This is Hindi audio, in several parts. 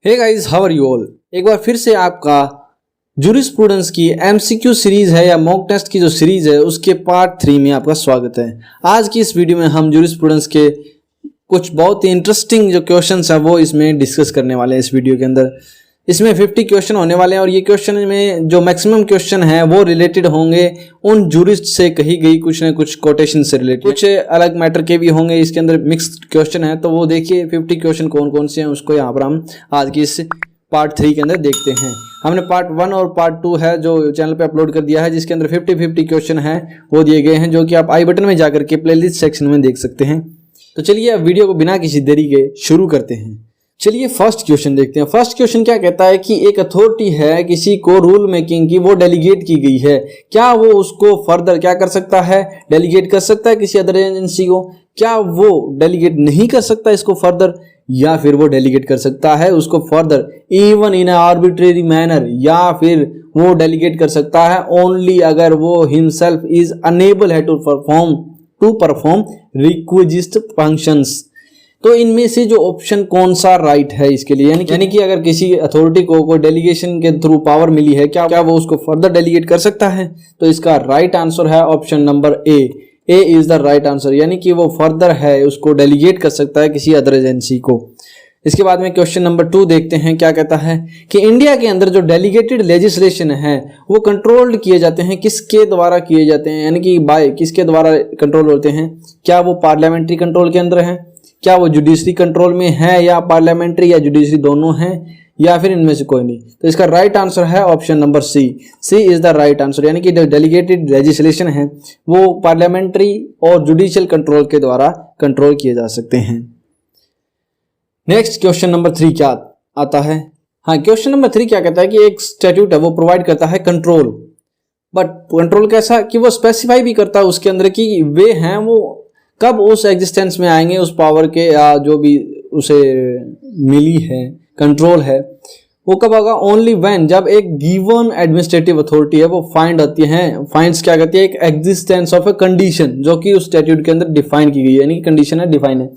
Hey guys, how are you all. एक बार फिर से आपका जूरिस्प्रूडेंस की एमसीक्यू सीरीज है या मॉक टेस्ट की जो सीरीज है उसके पार्ट 3 में आपका स्वागत है। आज की इस वीडियो में हम जूरिस्प्रूडेंस के कुछ बहुत ही इंटरेस्टिंग जो क्वेश्चंस है वो इसमें डिस्कस करने वाले हैं। इस वीडियो के अंदर इसमें 50 क्वेश्चन होने वाले हैं और ये क्वेश्चन में जो मैक्सिमम क्वेश्चन है वो रिलेटेड होंगे उन जूरिस्ट से कही गई कुछ न कुछ कोटेशन से रिलेटेड, कुछ अलग मैटर के भी होंगे। इसके अंदर मिक्स्ड क्वेश्चन है तो वो देखिए 50 क्वेश्चन कौन कौन से हैं उसको यहाँ पर हम आज की इस पार्ट 3 के अंदर देखते हैं। हमने पार्ट 1 और पार्ट 2 है जो चैनल पे अपलोड कर दिया है, जिसके अंदर 50 क्वेश्चन है वो दिए गए हैं, जो कि आप आई बटन में जाकर के प्लेलिस्ट सेक्शन में देख सकते हैं। तो चलिए अब वीडियो को बिना किसी देरी के शुरू करते हैं। चलिए फर्स्ट क्वेश्चन देखते हैं। फर्स्ट क्वेश्चन क्या कहता है कि एक अथॉरिटी है, किसी को रूल मेकिंग की वो डेलीगेट की गई है, क्या वो उसको फर्दर क्या कर सकता है, डेलीगेट कर सकता है किसी अदर एजेंसी को? क्या वो डेलीगेट नहीं कर सकता इसको फर्दर, या फिर वो डेलीगेट कर सकता है उसको further even in arbitrary manner, या फिर वो डेलीगेट कर सकता है ओनली अगर वो हिमसेल्फ इज अनेबल है टू परफॉर्म रिक्विजिट फंक्शंस। तो इनमें से जो ऑप्शन कौन सा राइट है इसके लिए, यानी कि अगर किसी अथॉरिटी को कोई डेलीगेशन के थ्रू पावर मिली है, क्या वो उसको फर्दर डेलीगेट कर सकता है? तो इसका राइट आंसर है option number A is the right answer, यानी कि वो फर्दर है उसको डेलीगेट कर सकता है किसी अदर एजेंसी को। इसके बाद में क्वेश्चन नंबर 2 देखते हैं। क्या कहता है कि इंडिया के अंदर जो डेलीगेटेड लेजिस्लेशन है वो कंट्रोल्ड किए जाते हैं, किसके द्वारा किए जाते हैं, यानी कि बाय किसके द्वारा कंट्रोल होते हैं? क्या वो पार्लियामेंट्री कंट्रोल के अंदर है, क्या वो जुडिशरी कंट्रोल में है, या पार्लियामेंट्री या जुडिशरी दोनों हैं, या फिर इनमें से कोई नहीं? तो इसका राइट आंसर है option number C is the right answer, यानी कि जो डेलीगेटेड लेजिस्लेशन है वो पार्लियामेंट्री और जुडिशियल कंट्रोल के द्वारा कंट्रोल किए जा सकते हैं। नेक्स्ट क्वेश्चन नंबर 3 क्या आता है? हाँ, क्वेश्चन नंबर 3 क्या कहता है कि एक स्टैट्यूट है वो प्रोवाइड करता है कंट्रोल, बट कंट्रोल कैसा कि वो स्पेसिफाई भी करता है उसके अंदर कि वे हैं वो कब उस एग्जिस्टेंस में आएंगे, उस पावर के या जो भी उसे मिली है कंट्रोल है वो कब होगा? ओनली व्हेन, जब एक गिवन एडमिनिस्ट्रेटिव अथॉरिटी है वो फाइंड आती है, फाइंड्स क्या कहती है, एक एग्जिस्टेंस ऑफ ए कंडीशन जो कि उस स्टैट्यूट के अंदर डिफाइन की गई है, यानी कि कंडीशन है, डिफाइन है।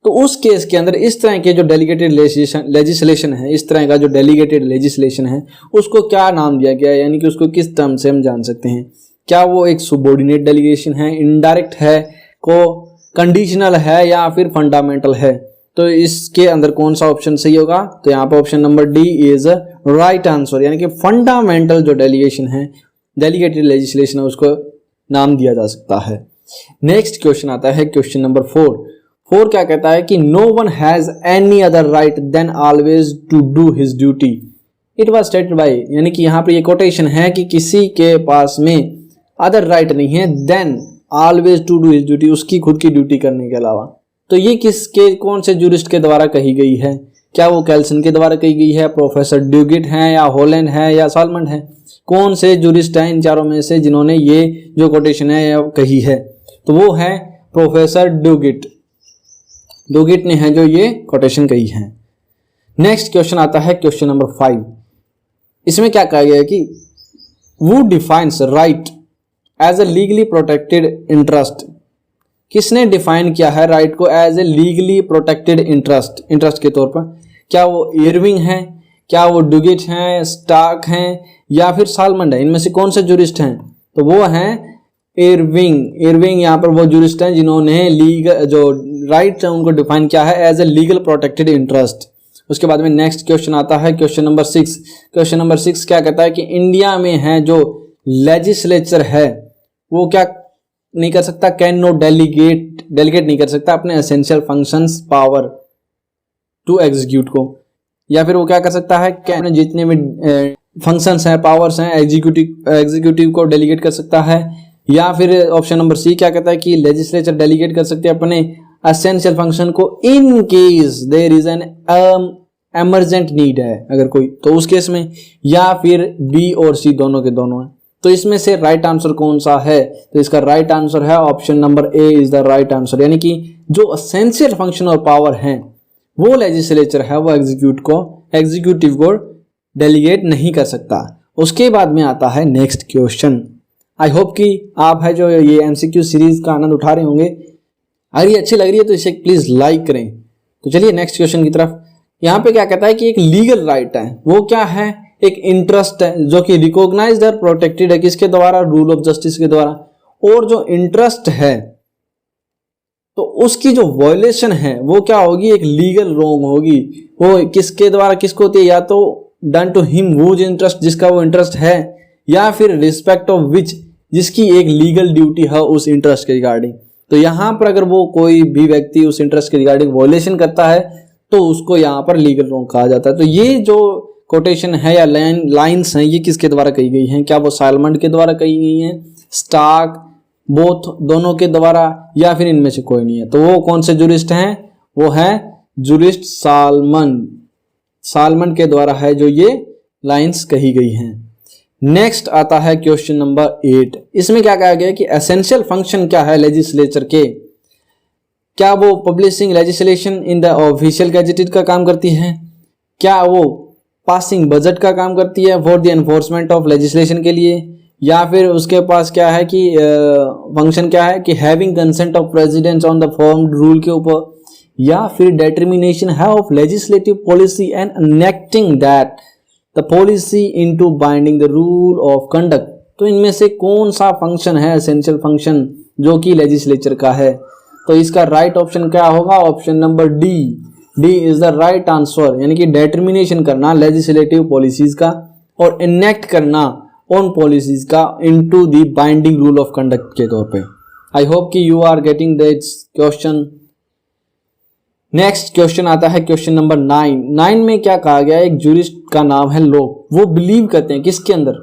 तो उस केस के अंदर इस तरह के जो डेलीगेटेड लेजिस्लेशन है, इस तरह का जो डेलीगेटेड लेजिस्लेशन है उसको क्या नाम दिया गया है, यानी कि उसको किस टर्म से हम जान सकते हैं? क्या वो एक सुबॉर्डिनेट डेलीगेशन है, इनडायरेक्ट है, को कंडीशनल है, या फिर फंडामेंटल है? तो इसके अंदर कौन सा ऑप्शन सही होगा? तो यहाँ पे option number D is right answer, यानी कि फंडामेंटल जो डेलीगेशन है, डेलीगेटेड लेजिस्लेशन है, उसको नाम दिया जा सकता है। नेक्स्ट क्वेश्चन आता है क्वेश्चन नंबर 4 क्या कहता है कि no one has any other right than always to do his duty, it was stated by, यानी कि यहाँ पर ये कोटेशन है कि किसी के पास में अदर राइट नहीं है then always to do his duty, उसकी खुद की ड्यूटी करने के अलावा। तो ये किसके कौन से जूरिस्ट के द्वारा कही गई है? क्या वो कैल्सन के द्वारा कही गई है, प्रोफेसर ड्यूगिट हैं, या हॉलैंड है, या सालमंड है? कौन से जूरिस्ट हैं इन चारों में से जिन्होंने ये जो कोटेशन है कही है? तो वो है प्रोफेसर ड्यूगिट ने है जो ये कोटेशन कही है। नेक्स्ट क्वेश्चन आता है क्वेश्चन नंबर 5। इसमें क्या कहा गया है कि वो defines right as a legally protected interest. किसने डिफाइन किया है राइट को as a legally protected interest के तौर पर? क्या वो इरविंग है, क्या वो ड्यूगिट हैं, स्टार्क हैं, या फिर सालमंड है? इनमें से कौन से जूरिस्ट हैं? तो वो हैं इरविंग यहाँ पर वो जूरिस्ट हैं जिन्होंने लीगल जो राइट है उनको डिफाइन किया है as a legal protected interest. उसके बाद में नेक्स्ट क्वेश्चन आता है क्वेश्चन नंबर 6। क्वेश्चन नंबर 6 क्या कहता है कि इंडिया में है जो लेजिस्लेचर है वो क्या नहीं कर सकता? कैन नॉट डेलीगेट नहीं कर सकता अपने essential functions power to execute को, या फिर वो क्या कर सकता है कि अपने जितने भी फंक्शंस हैं, पावर्स हैं, एग्जीक्यूटिव को डेलीगेट कर सकता है, या फिर ऑप्शन नंबर सी क्या कहता है कि लेजिस्लेचर डेलीगेट कर सकते हैं अपने एसेंशियल फंक्शन को in case there is an emergent need है अगर कोई, तो उस केस में, या फिर बी और सी दोनों के दोनों है। तो इसमें से राइट आंसर कौन सा है? तो इसका राइट आंसर है option number A is the right answer, यानी कि जो एसेंशियल फंक्शन और पावर है वो लेजिस्लेचर है वो एग्जीक्यूटिव को डेलीगेट नहीं कर सकता। उसके बाद में आता है नेक्स्ट क्वेश्चन। आई होप कि आप है जो ये एमसीक्यू सीरीज का आनंद उठा रहे होंगे। अगर ये अच्छी लग रही है तो इसे प्लीज लाइक करें। तो चलिए नेक्स्ट क्वेश्चन की तरफ। यहाँ पे क्या कहता है कि एक लीगल राइट है, वो क्या है, एक इंटरेस्ट है जो कि रिकॉग्नाइज्ड और प्रोटेक्टेड है किसके द्वारा, रूल ऑफ जस्टिस के द्वारा। और जो इंटरेस्ट है तो उसकी जो वायलेशन है वो क्या होगी, एक लीगल रॉन्ग होगी। वो किसके द्वारा किसको होती है, या तो done to him whose interest, जिसका वो इंटरेस्ट है, या फिर रिस्पेक्ट ऑफ विच, जिसकी एक लीगल ड्यूटी है उस इंटरेस्ट के रिगार्डिंग। तो यहाँ पर अगर वो कोई भी व्यक्ति उस इंटरेस्ट के रिगार्डिंग वायलेशन करता है तो उसको यहाँ पर लीगल रॉन्ग कहा जाता है। तो ये जो कोटेशन है या लाइन्स हैं ये किसके द्वारा कही गई हैं, क्या वो सालमंड के द्वारा कही गई हैं, स्टार्क, बोथ दोनों के द्वारा, या फिर इनमें से कोई नहीं है। तो वो कौन से जूरिस्ट हैं, वो है जूरिस्ट सालमंड के द्वारा है जो ये लाइन्स कही गई हैं। नेक्स्ट आता है क्वेश्चन नंबर 8। इसमें क्या कहा गया कि एसेंशियल फंक्शन क्या है लेजिस्लेचर के, क्या वो publishing legislation in the official gazetted का काम करती है, क्या वो पासिंग बजट का काम करती है for the enforcement of legislation के लिए, या फिर उसके पास क्या है कि फंक्शन क्या है कि having consent of president on the formed rule के ऊपर, या फिर डिटर्मिनेशन है of legislative policy and enacting that the policy into binding the rule of conduct. तो इनमें से कौन सा फंक्शन है एसेंशियल फंक्शन जो कि लेजिस्लेचर का है। तो इसका राइट ऑप्शन क्या होगा, option number D is the right answer, यानी कि डिटर्मिनेशन करना लेजिस्लेटिव पॉलिसीज का और इनेक्ट करना ऑन पॉलिसीज का into the binding rule of conduct के तौर पे। आई होप कि you are getting this question. Next question आता है क्वेश्चन नंबर 9 में क्या कहा गया, एक जूरिस्ट का नाम है लोक, वो बिलीव करते हैं किसके अंदर,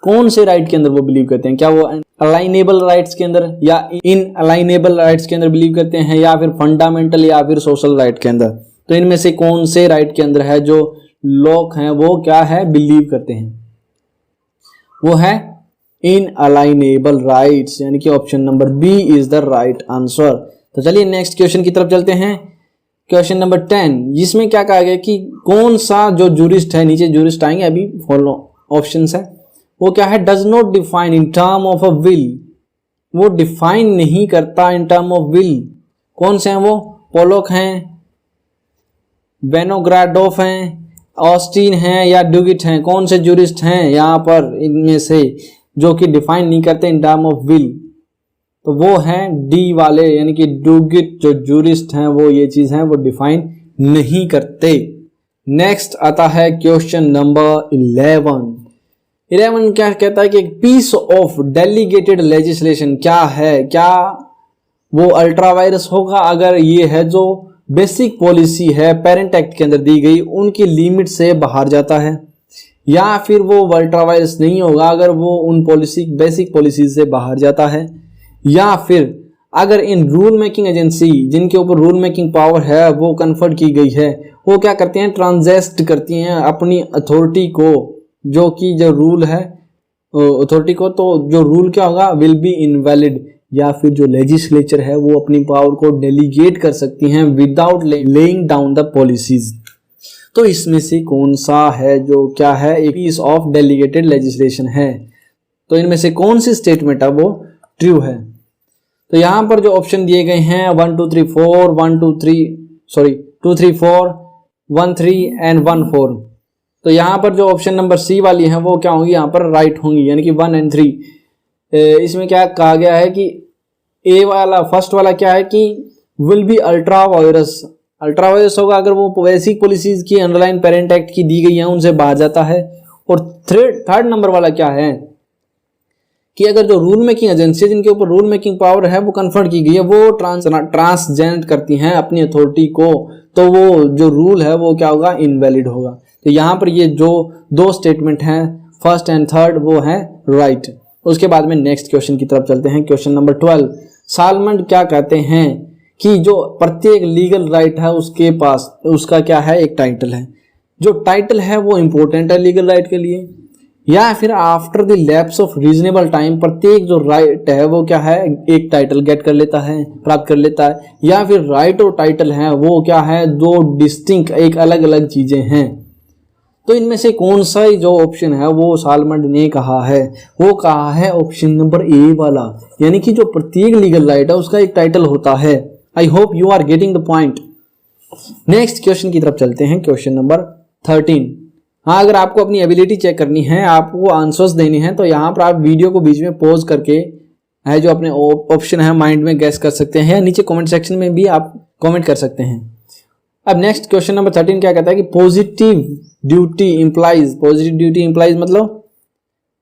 कौन से राइट के अंदर वो बिलीव करते हैं, क्या वो अलाइनेबल राइट्स के अंदर या इन अलाइनेबल राइट्स के अंदर बिलीव करते हैं, या फिर फंडामेंटल या फिर सोशल राइट के अंदर। तो इनमें से कौन से राइट के अंदर है जो लोग हैं वो क्या है बिलीव करते हैं, वो है इन अलाइनेबल राइट्स, यानी कि option number B is the right answer. तो चलिए नेक्स्ट क्वेश्चन की तरफ चलते हैं। क्वेश्चन नंबर 10, जिसमें क्या कहा गया कि कौन सा जो जूरिस्ट है, नीचे जूरिस्ट आएंगे अभी फॉलो ऑप्शंस है, वो क्या है, does not define in term of a will, वो डिफाइन नहीं करता इन टर्म ऑफ विल। कौन से हैं वो, पोलोक हैं, वेनोग्राडोफ हैं, ऑस्टिन हैं या ड्यूगिट हैं, कौन से जूरिस्ट हैं यहाँ पर इनमें से जो कि डिफाइन नहीं करते इन टर्म ऑफ विल। तो वो हैं डी वाले, यानी कि ड्यूगिट जो जूरिस्ट हैं वो ये चीज हैं वो डिफाइन नहीं करते। नेक्स्ट आता है क्वेश्चन नंबर 11 क्या कहता है कि एक पीस ऑफ डेलीगेटेड लेजिस्लेशन क्या है, क्या वो अल्ट्रा वायरस होगा अगर ये है जो बेसिक पॉलिसी है पेरेंट एक्ट के अंदर दी गई उनकी लिमिट से बाहर जाता है, या फिर वो अल्ट्रा वायरस नहीं होगा अगर वो उन बेसिक पॉलिसी से बाहर जाता है, या फिर अगर इन रूल मेकिंग एजेंसी जिनके ऊपर रूल मेकिंग पावर है वो कन्फर्ड की गई है वो क्या करते हैं, ट्रांजेस्ट करती हैं अपनी अथॉरिटी को, जो कि जो रूल है अथॉरिटी को, तो जो रूल क्या होगा विल बी इनवैलिड, या फिर जो लेजिस्लेचर है वो अपनी पावर को डेलीगेट कर सकती हैं without laying down the policies. तो इसमें से कौन सा है जो क्या है एक पीस ऑफ डेलीगेटेड लेजिस्लेशन है, तो इनमें से कौन सी स्टेटमेंट है वो ट्रू है। तो यहां पर जो ऑप्शन दिए गए हैं 1 2 3 4 1 2 3 2 3 4 1 3 एंड 1 4, तो यहाँ पर जो ऑप्शन नंबर सी वाली है वो क्या होंगी, यहाँ पर राइट होंगी, यानी कि 1 एंड 3। इसमें क्या कहा गया है कि ए वाला फर्स्ट वाला क्या है कि विल बी अल्ट्रा वायरस होगा अगर वो बेसिक पॉलिसीज की अंडरलाइन पेरेंट एक्ट की दी गई है उनसे बाहर जाता है। और थर्ड नंबर वाला क्या है कि अगर जो रूल मेकिंग एजेंसी जिनके ऊपर रूल मेकिंग पावर है वो कन्फर्म की गई है वो ट्रांसजेंड करती हैं अपनी अथॉरिटी को, तो वो जो रूल है वो क्या होगा, इनवैलिड होगा। तो यहाँ पर ये जो दो स्टेटमेंट हैं फर्स्ट एंड थर्ड वो हैं राइट। उसके बाद में नेक्स्ट क्वेश्चन की तरफ चलते हैं। क्वेश्चन नंबर 12, सालमंड क्या कहते हैं कि जो प्रत्येक लीगल राइट है उसके पास उसका क्या है, एक टाइटल है, जो टाइटल है वो इंपॉर्टेंट है लीगल राइट के लिए, या फिर after the lapse of reasonable time प्रत्येक जो राइट है वो क्या है, एक टाइटल गेट कर लेता है, प्राप्त कर लेता है, या फिर राइट और टाइटल है वो क्या है, दो डिस्टिंक्ट एक अलग अलग चीजें हैं। तो इनमें से कौन सा जो ऑप्शन है वो सालमंड ने कहा है, वो कहा है ऑप्शन नंबर ए वाला, यानी कि जो प्रत्येक लीगल राइट है उसका एक टाइटल होता है। I hope you are getting the point. Next question की तरफ चलते हैं, क्वेश्चन नंबर 13। हाँ, अगर आपको अपनी एबिलिटी चेक करनी है, आपको आंसर्स देने हैं, तो यहाँ पर आप वीडियो को बीच में पॉज करके है जो अपने ऑप्शन है माइंड में गैस कर सकते हैं, या नीचे कमेंट सेक्शन में भी आप कमेंट कर सकते हैं। अब नेक्स्ट क्वेश्चन नंबर 13 क्या कहता है कि पॉजिटिव ड्यूटी इंप्लाइज मतलब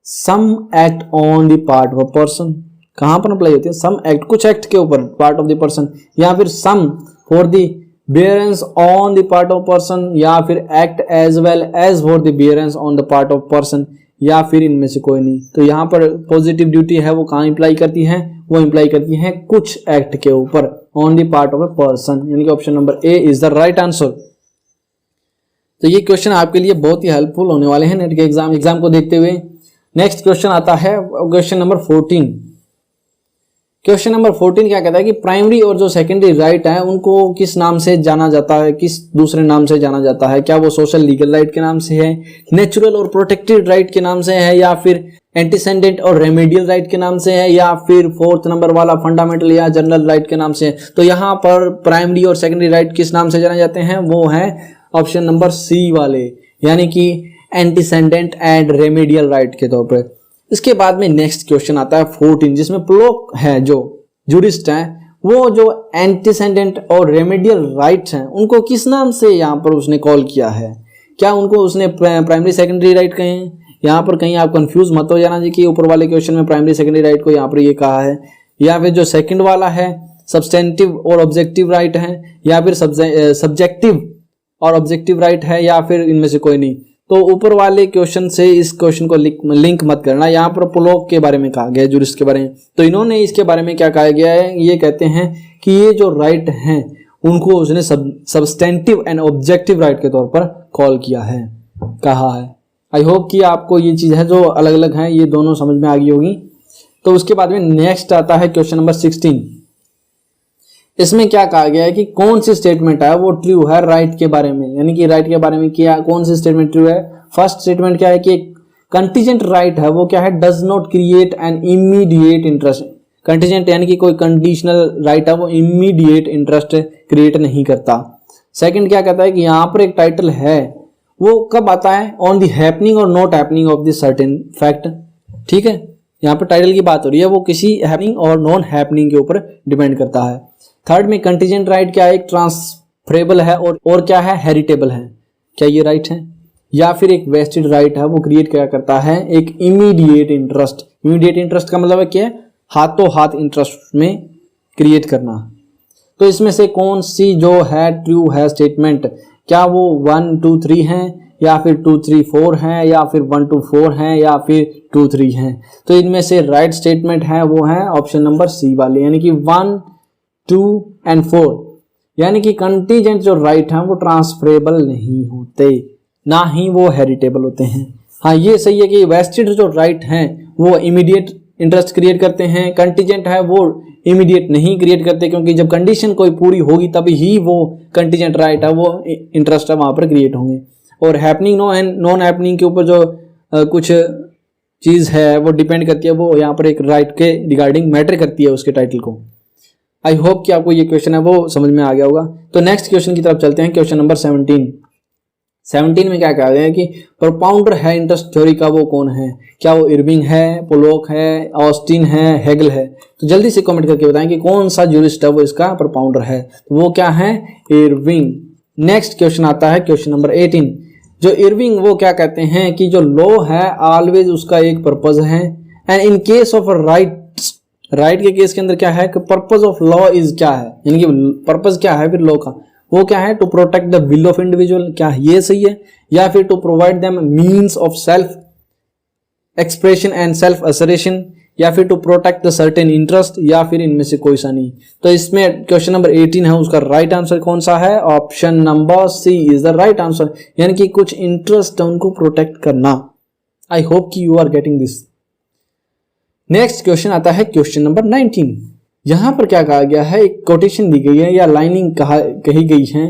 some act on the part of a person. कहां पर अप्लाई होती है? सम एक्ट, कुछ एक्ट के ऊपर, पार्ट ऑफ द पर्सन, या फिर some forbearance on the part of person, या फिर act as well as forbearance on the part of person, या फिर इनमें से कोई नहीं। तो यहाँ पर पॉजिटिव ड्यूटी है वो कहाँ इंप्लाई करती है? वो इंप्लाई करती है कुछ एक्ट के ऊपर, on the part of a person, यानी कि option number A is the right answer. तो ये क्वेश्चन आपके लिए बहुत ही हेल्पफुल होने वाले हैं नेट के एग्जाम को देखते हुए। नेक्स्ट क्वेश्चन आता है क्वेश्चन नंबर 14। क्वेश्चन नंबर 14 क्या कहता है कि प्राइमरी और जो सेकेंडरी राइट है उनको किस नाम से जाना जाता है, किस दूसरे नाम से जाना जाता है? क्या वो सोशल लीगल राइट के नाम से है, नेचुरल और प्रोटेक्टेड राइट के नाम से है, या फिर एंटीसेंडेंट और रेमेडियल राइट के नाम से है, या फिर फोर्थ नंबर वाला फंडामेंटल या जनरल राइट के नाम से है? तो यहाँ पर प्राइमरी और सेकेंडरी राइट किस नाम से जाने जाते हैं? वो है ऑप्शन नंबर सी वाले, यानी कि एंटीसेंडेंट एंड रेमेडियल राइट के तौर पर। इसके बाद में नेक्स्ट क्वेश्चन आता है 14, जिसमें प्लोक है जो जूरिस्ट है, वो जो एंटीसेंडेंट और रेमेडियल राइट्स हैं उनको किस नाम से यहाँ पर उसने कॉल किया है? क्या उनको उसने प्राइमरी सेकेंडरी राइट कहे हैं? यहाँ पर कहीं आप कंफ्यूज मत हो जाना जी कि ऊपर वाले क्वेश्चन में प्राइमरी सेकेंडरी राइट को यहाँ पर ये कहा है, या फिर जो सेकंड वाला है सब्सटेंटिव और ऑब्जेक्टिव राइट है, या फिर सब्जेक्टिव और ऑब्जेक्टिव राइट है, या फिर इनमें से कोई नहीं। तो ऊपर वाले क्वेश्चन से इस क्वेश्चन को लिंक मत करना। यहाँ पर प्लोक के बारे में कहा गया है, जूरिस्ट के बारे में, तो इन्होंने इसके बारे में क्या कहा गया है? ये कहते हैं कि ये जो राइट हैं उनको उसने सब्सटेंटिव एंड ऑब्जेक्टिव राइट के तौर पर कॉल किया है, कहा है। आई होप कि आपको ये चीज है जो अलग अलग है ये दोनों समझ में आ गई होगी। तो उसके बाद में नेक्स्ट आता है क्वेश्चन नंबर 16। इसमें क्या कहा गया है कि कौन सी स्टेटमेंट है वो ट्रू है राइट के बारे में, यानी कि राइट के बारे में क्या कौन सी स्टेटमेंट ट्रू है? फर्स्ट स्टेटमेंट क्या है कि कंटीजेंट राइट है वो क्या है? Does not create an immediate interest. Contingent यानी कि कोई कंडीशनल राइट है वो इमीडिएट इंटरेस्ट क्रिएट नहीं करता। सेकंड क्या कहता है कि यहाँ पर एक टाइटल है वो कब आता है? ऑन द हैपनिंग और not happening of the certain fact. ठीक है, यहाँ पर टाइटल की बात हो रही है, वो किसी हैपनिंग और नॉन हैपनिंग के ऊपर डिपेंड करता है। थर्ड में कंटीजेंट राइट क्या है? एक ट्रांसफरेबल है और क्या है? हेरिटेबल है। क्या ये राइट है? या फिर एक वेस्टेड राइट है वो क्रिएट क्या करता है? एक इमीडिएट इंटरेस्ट। इमीडिएट इंटरेस्ट का मतलब है क्या? हाथों हाथ इंटरेस्ट में क्रिएट करना। तो इसमें से कौन सी जो है ट्रू है स्टेटमेंट? क्या वो 1 2 3 है, या फिर 2 3 4 है, या फिर 1 2 4 है, या फिर 2 3 है? तो इनमें से राइट स्टेटमेंट है वो है ऑप्शन नंबर सी वाले, यानी कि 1 2 एंड 4। यानी कि कंटीजेंट जो राइट है वो ट्रांसफरेबल नहीं होते, ना ही वो हेरिटेबल होते हैं। हाँ, ये सही है कि वेस्टेड जो राइट हैं वो इमीडिएट इंटरेस्ट क्रिएट करते हैं, कंटीजेंट है वो इमीडिएट नहीं क्रिएट करते, क्योंकि जब कंडीशन कोई पूरी होगी तभी ही वो कंटीजेंट राइट है वो इंटरेस्ट है वहां पर क्रिएट होंगे। और happening no and non happening के ऊपर जो कुछ चीज है वो डिपेंड करती है, वो यहाँ पर एक राइट के रिगार्डिंग मैटर करती है उसके टाइटल को। आई होप कि आपको ये क्वेश्चन है वो समझ में आ गया होगा। तो नेक्स्ट क्वेश्चन की तरफ चलते हैं, क्वेश्चन नंबर 17 में क्या कहा गया है कि प्रोपाउंडर है इंटरेस्ट थ्योरी का वो कौन है? क्या वो इरविंग है, पोलोक है, ऑस्टिन है, हेगल है? तो जल्दी से कमेंट करके बताएं कि कौन सा जूरिस्ट है वो इसका प्रोपाउंडर है। तो वो क्या है? इरविंग। नेक्स्ट क्वेश्चन आता है क्वेश्चन नंबर 18। जो इरविंग वो क्या कहते हैं कि जो लॉ है ऑलवेज उसका एक पर्पज है, and in case of right के केस के अंदर क्या है कि पर्पज ऑफ लॉ इज क्या है, यानी कि पर्पज क्या है फिर लॉ का? वो क्या है? To protect the will of individual. क्या ये सही है? या फिर to provide them means of self expression and self assertion, या फिर to protect the certain interest, या फिर इनमें से कोई सा नहीं। तो इसमें क्वेश्चन नंबर 18 है, उसका राइट आंसर कौन सा है? Option number C is the right answer, यानी कि कुछ इंटरेस्ट है उनको प्रोटेक्ट करना। आई होप कि you are getting this. Next question आता है क्वेश्चन नंबर 19। यहां पर क्या कहा गया है? एक कोटेशन दी गई है या लाइनिंग कही गई है,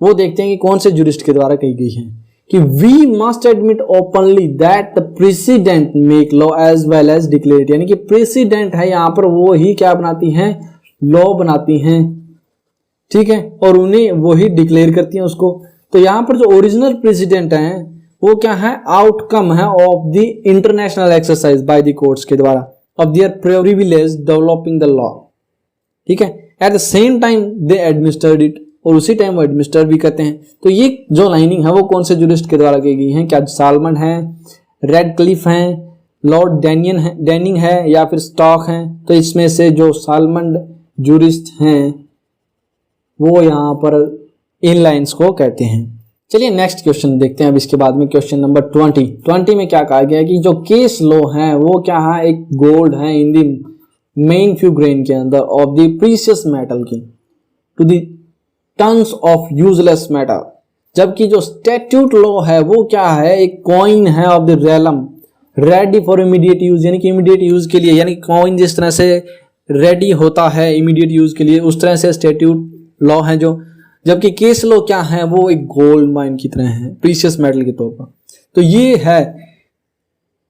वो देखते हैं कि कौन से जूरिस्ट के द्वारा कही गई है कि we must admit openly that the president make law as well as declare. यानी कि प्रेसिडेंट है यहाँ पर वो ही क्या बनाती हैं? लॉ बनाती हैं। ठीक है, और उन्हें वही डिक्लेयर करती हैं उसको। तो यहाँ पर जो ओरिजिनल प्रेसिडेंट हैं वो क्या है, आउटकम है of the international exercise by the courts के द्वारा of their privilege developing the law. ठीक है, at the same time they administered it, और उसी टाइम वो एडमिनिस्टर भी करते हैं। तो ये जो लाइनिंग है वो कौन से जुरिस्ट के द्वारा की गई है, क्या सालमन है, रेडक्लिफ हैं, लॉर्ड डैनिंग है या फिर स्टॉक हैं। तो इसमें से जो सालमन जुरिस्ट हैं वो यहाँ पर इन लाइन्स को कहते हैं। चलिए नेक्स्ट क्वेश्चन देखते हैं अब इसके बाद में, क्वेश्चन नंबर 20 में क्या कहा गया है कि जो केस लॉ है वो क्या है, एक गोल्ड है in the main few grain के अंदर ऑफ द प्रीशियस मेटल की to the tons of useless metal, जबकि जो स्टैट्यूट लॉ है वो क्या है, एक कॉइन है of the realm ready for immediate use, यानी कि इमीडिएट यूज के लिए, यानी कॉइन जिस तरह से रेडी होता है इमीडिएट यूज के लिए उस तरह से स्टैट्यूट लॉ है जो, जबकि केस लॉ क्या है वो एक गोल्ड माइन की तरह है प्रीशियस मेटल के तौर पर। तो ये है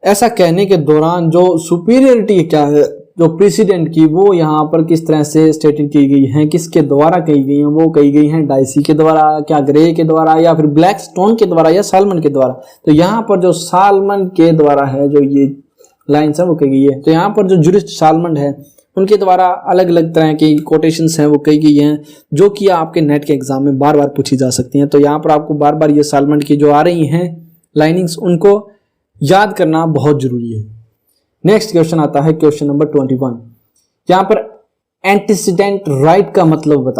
ऐसा कहने के दौरान जो सुपीरियरिटी क्या है जो प्रेसिडेंट की वो यहाँ पर किस तरह से स्टेटेड की गई है, किसके द्वारा कही गई है, वो कही गई है डाइसी के द्वारा, क्या ग्रे के द्वारा या फिर ब्लैक स्टोन के द्वारा या सालमन के द्वारा। तो यहाँ पर जो सालमन के द्वारा है जो ये लाइन्स है वो कही गई है। तो यहाँ पर जो जुरिस्ट सालमन है उनके द्वारा अलग अलग तरह की कोटेशंस हैं वो कही गई हैं जो कि आपके नेट के एग्जाम में बार बार पूछी जा सकती हैं। तो यहाँ पर आपको बार बार ये सालमन की जो आ रही हैं लाइनिंग्स उनको याद करना बहुत जरूरी है। नेक्स्ट क्वेश्चन आता है क्वेश्चन नंबर 21। यहाँ पर एंटीसीडेंट राइट का मतलब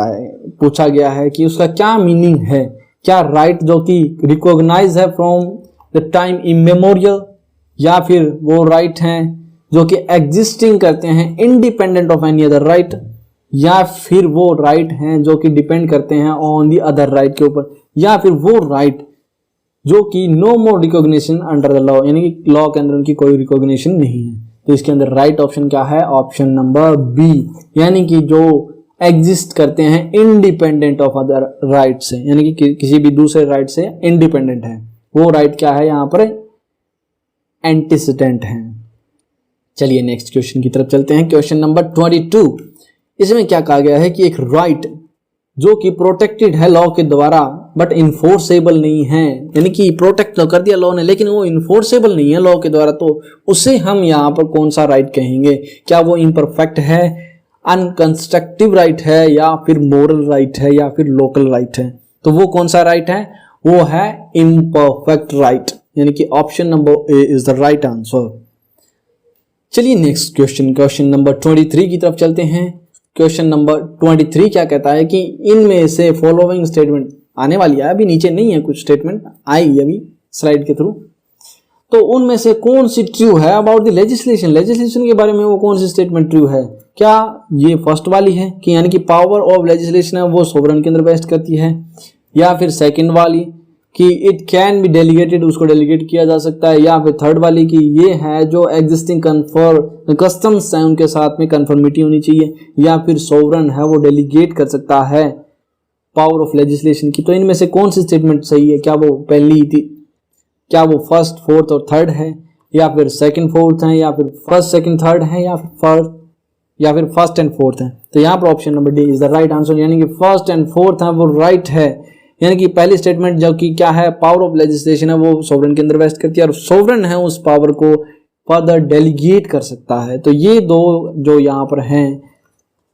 पूछा गया है कि उसका क्या मीनिंग है, क्या राइट जो कि रिकॉग्नाइज है फ्रॉम द टाइम इमेमोरियल, या फिर वो राइट हैं जो कि एग्जिस्टिंग करते हैं independent of any other right, या फिर वो राइट हैं जो कि डिपेंड करते हैं ऑन दी अदर राइट के ऊपर, या फिर वो राइट जो कि no more recognition under the law, यानी कि लॉ के अंदर उनकी कोई रिकॉग्निशन नहीं है। तो इसके अंदर राइट ऑप्शन क्या है, ऑप्शन नंबर बी, यानी कि जो एग्जिस्ट करते हैं इंडिपेंडेंट ऑफ अदर राइट से, यानी कि किसी भी दूसरे राइट से इंडिपेंडेंट है, वो राइट क्या है यहाँ पर एंटीसीडेंट है। चलिए नेक्स्ट क्वेश्चन की तरफ चलते हैं, क्वेश्चन नंबर 22। इसमें क्या कहा गया है कि एक राइट जो कि प्रोटेक्टेड है लॉ के द्वारा बट इन्फोर्सेबल नहीं है, यानी कि प्रोटेक्ट तो कर दिया लॉ ने लेकिन वो इन्फोर्सेबल नहीं है लॉ के द्वारा, तो उसे हम यहाँ पर कौन सा राइट कहेंगे, क्या वो इम्परफेक्ट है, अनकंस्ट्रक्टिव राइट है, या फिर मोरल राइट है, या फिर लोकल राइट है। तो वो कौन सा राइट है, वो है इम्परफेक्ट राइट, यानी कि option number A is the right answer. चलिए नेक्स्ट क्वेश्चन, क्वेश्चन नंबर 23 की तरफ चलते हैं। क्वेश्चन नंबर 23 क्या कहता है कि इनमें से फॉलोइंग स्टेटमेंट आने वाली है, अभी नीचे नहीं है, कुछ स्टेटमेंट आएगी अभी स्लाइड के थ्रू, तो उनमें से कौन सी ट्रू है अबाउट द लेजिस्लेशन, लेजिस्लेशन के बारे में वो कौन सी स्टेटमेंट ट्रू है, क्या ये फर्स्ट वाली है कि यानी कि पावर ऑफ लेजिस्लेशन है वो सोवरेन के अंदर वेस्ट करती है, या फिर सेकंड वाली कि इट कैन बी डेलीगेटेड, उसको डेलीगेट किया जा सकता है, या फिर थर्ड वाली कि ये है जो एग्जिस्टिंग कस्टम्स हैं उनके साथ में कंफर्मिटी होनी चाहिए, या फिर सोवरेन है वो डेलीगेट कर सकता है पावर ऑफ लेजिस्लेशन की। तो इनमें से कौन सी स्टेटमेंट सही है, क्या वो पहली थी, क्या वो फर्स्ट फोर्थ और थर्ड है, या फिर सेकंड फोर्थ है, या फिर फर्स्ट सेकंड थर्ड है, या फिर फर्स्ट एंड फोर्थ है। तो यहाँ पर option number D is the right answer, यानी कि फर्स्ट एंड फोर्थ है वो राइट है, यानी कि पहली स्टेटमेंट जो कि क्या है पावर ऑफ लेजिस्लेशन है वो सोवरेन के अंदर वेस्ट करती है और सोवरेन है उस पावर को फर्दर डेलीगेट कर सकता है। तो ये दो जो यहाँ पर हैं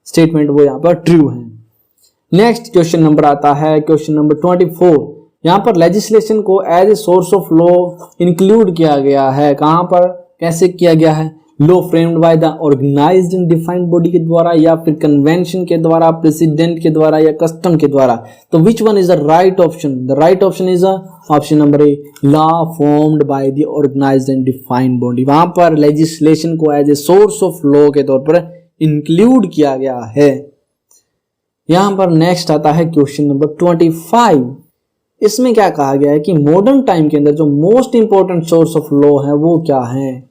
स्टेटमेंट वो यहाँ पर ट्रू है। नेक्स्ट क्वेश्चन नंबर आता है क्वेश्चन नंबर 24। यहाँ पर लेजिस्लेशन को as a source of law include किया गया है, कहाँ पर कैसे किया गया है, law framed by the organised and defined body के द्वारा, या फिर कन्वेंशन के द्वारा, प्रेसिडेंट के द्वारा, या कस्टम के द्वारा। तो which one is the right option, the right option is option number A, law formed by the organised and defined body. वहां पर लेजिस्लेशन को as a source of law के तौर पर इंक्लूड किया गया है। यहां पर नेक्स्ट आता है क्वेश्चन नंबर 25। इसमें क्या कहा गया है कि मॉडर्न टाइम के अंदर जो most important source of law है वो क्या है,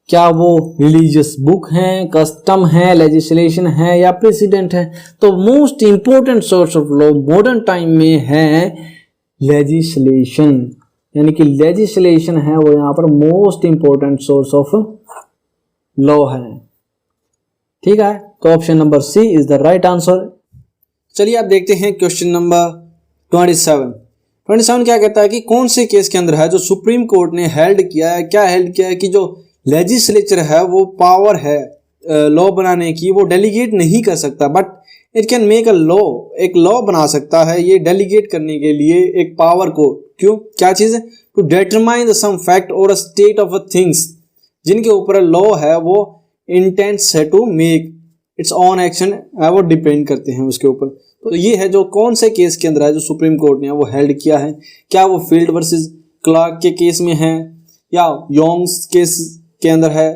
क्या वो रिलीजियस बुक है, कस्टम है, लेजिस्लेशन है, या प्रेसिडेंट है। तो most important source of law modern time में है लेजिस्लेशन, यानी कि लेजिस्लेशन है वो यहाँ पर most important source of law है। ठीक है, तो option number C is the right answer. चलिए आप देखते हैं क्वेश्चन नंबर 27 क्या कहता है कि कौन से केस के अंदर है जो सुप्रीम कोर्ट ने हेल्ड किया है, क्या हेल्ड किया है कि जो लेजिस्लेचर है वो पावर है लॉ बनाने की, वो डेलीगेट नहीं कर सकता, but it can make a law, एक लॉ बना सकता है ये डेलीगेट करने के लिए एक पावर को। क्यों, क्या चीज है? टू डिटरमाइन सम फैक्ट और a state of a things, जिनके ऊपर लॉ है वो इंटेंट्स है to make its on action, वो डिपेंड करते हैं उसके ऊपर। तो ये है जो कौन से केस के अंदर है जो सुप्रीम कोर्ट ने वो हेल्ड किया है। क्या वो फील्ड वर्सेस क्लार्क के केस में है, या योंग्स केस के अंदर है,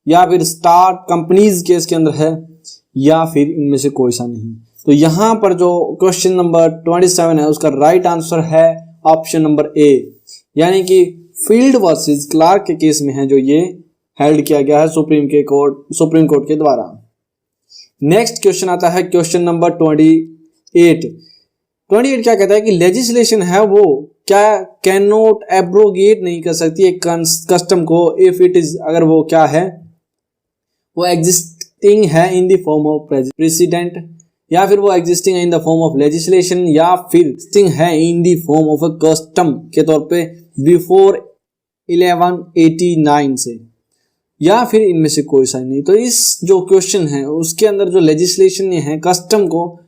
या फिर स्टार कंपनीज केस के अंदर है, या फिर इनमें से कोई सा नहीं। तो यहां पर जो क्वेश्चन नंबर 27 है उसका राइट आंसर है ऑप्शन नंबर ए, यानी कि फील्ड वर्सेस क्लार्क के केस में है जो ये हेल्ड किया गया है सुप्रीम कोर्ट के द्वारा। नेक्स्ट क्वेश्चन आता है क्वेश्चन नंबर 28 क्या कहता है कि लेजिस्लेशन है वो क्या कैन नॉट एब्रोगेट नहीं कर सकती एक कस्टम को इफ इट इज, अगर वो क्या है वो एग्जिस्टिंग है in the form of president, या फिर वो एग्जिस्टिंग है in the form of legislation, या फिर एग्जिस्टिंग है in the form of a custom के तौर पे बिफोर 1189 से, या फिर इनमें से कोई सा नहीं। तो इस जो क्वेश्चन है उसके अंदर जो लेजिस्लेशन है कस्टम को